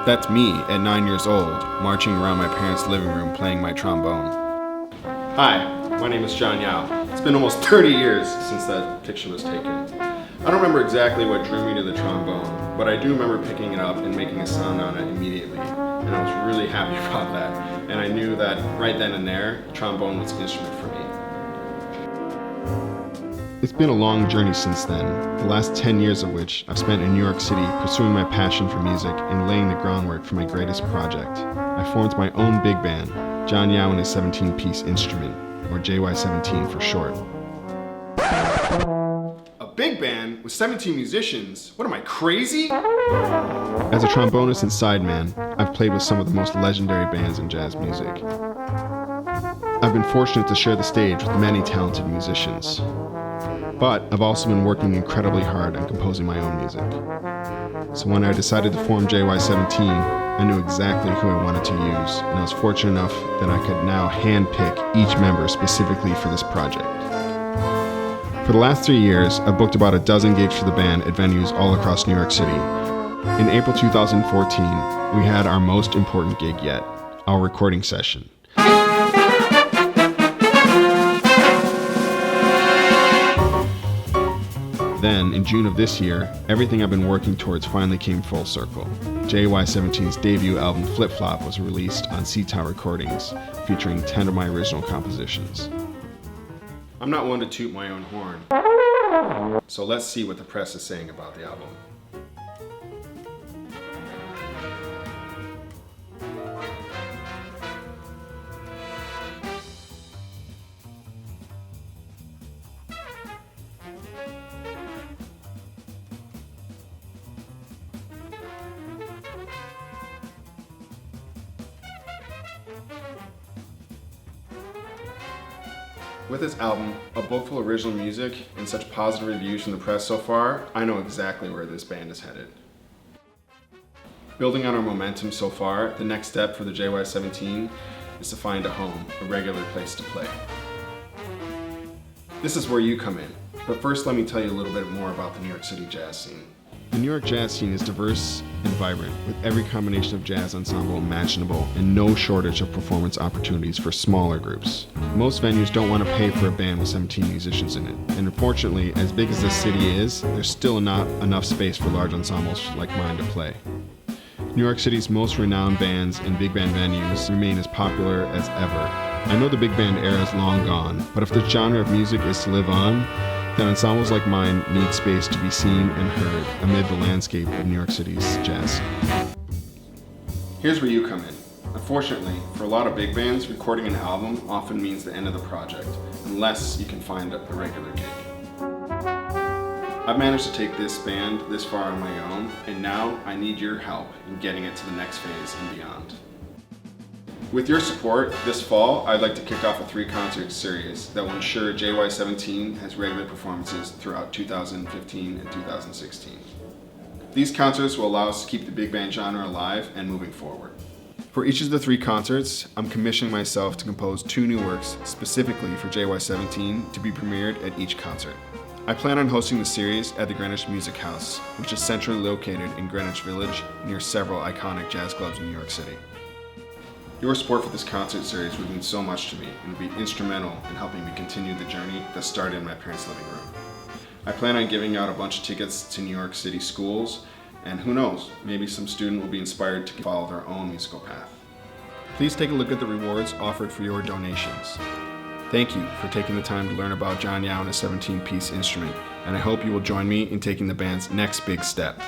That's me at 9 years old, marching around my parents' living room playing my trombone. Hi, my name is John Yao. It's been almost 30 years since that picture was taken. I don't remember exactly what drew me to the trombone, but I do remember picking it up and making a sound on it immediately, and I was really happy about that. And I knew that right then and there, trombone was an instrument for me. It's been a long journey since then, the last 10 years of which I've spent in New York City pursuing my passion for music and laying the groundwork for my greatest project. I formed my own big band, John Yao and his 17-piece instrument, or JY17 for short. A big band with 17 musicians? What am I, crazy? As a trombonist and sideman, I've played with some of the most legendary bands in jazz music. I've been fortunate to share the stage with many talented musicians. But I've also been working incredibly hard on composing my own music. So when I decided to form JY17, I knew exactly who I wanted to use, and I was fortunate enough that I could now handpick each member specifically for this project. For the last 3 years, I've booked about a dozen gigs for the band at venues all across New York City. In April 2014, we had our most important gig yet, our recording session. Then, in June of this year, everything I've been working towards finally came full circle. JY17's debut album Flip Flop was released on C-Town Recordings, featuring 10 of my original compositions. I'm not one to toot my own horn, so let's see what the press is saying about the album. With this album, a book full of original music, and such positive reviews from the press so far, I know exactly where this band is headed. Building on our momentum so far, the next step for the JY17 is to find a home, a regular place to play. This is where you come in, but first let me tell you a little bit more about the New York City jazz scene. The New York jazz scene is diverse and vibrant, with every combination of jazz ensemble imaginable and no shortage of performance opportunities for smaller groups. Most venues don't want to pay for a band with 17 musicians in it, and unfortunately, as big as this city is, there's still not enough space for large ensembles like mine to play. New York City's most renowned bands and big band venues remain as popular as ever. I know the big band era is long gone, but if this genre of music is to live on, then ensembles like mine need space to be seen and heard amid the landscape of New York City's jazz scene. Here's where you come in. Unfortunately, for a lot of big bands, recording an album often means the end of the project, unless you can find a regular gig. I've managed to take this band this far on my own, and now I need your help in getting it to the next phase and beyond. With your support, this fall, I'd like to kick off a 3-concert series that will ensure JY17 has regular performances throughout 2015 and 2016. These concerts will allow us to keep the big band genre alive and moving forward. For each of the 3 concerts, I'm commissioning myself to compose 2 new works specifically for JY17 to be premiered at each concert. I plan on hosting the series at the Greenwich Music House, which is centrally located in Greenwich Village near several iconic jazz clubs in New York City. Your support for this concert series would mean so much to me and would be instrumental in helping me continue the journey that started in my parents' living room. I plan on giving out a bunch of tickets to New York City schools, and who knows, maybe some student will be inspired to follow their own musical path. Please take a look at the rewards offered for your donations. Thank you for taking the time to learn about John Yao and his 17-piece instrument, and I hope you will join me in taking the band's next big step.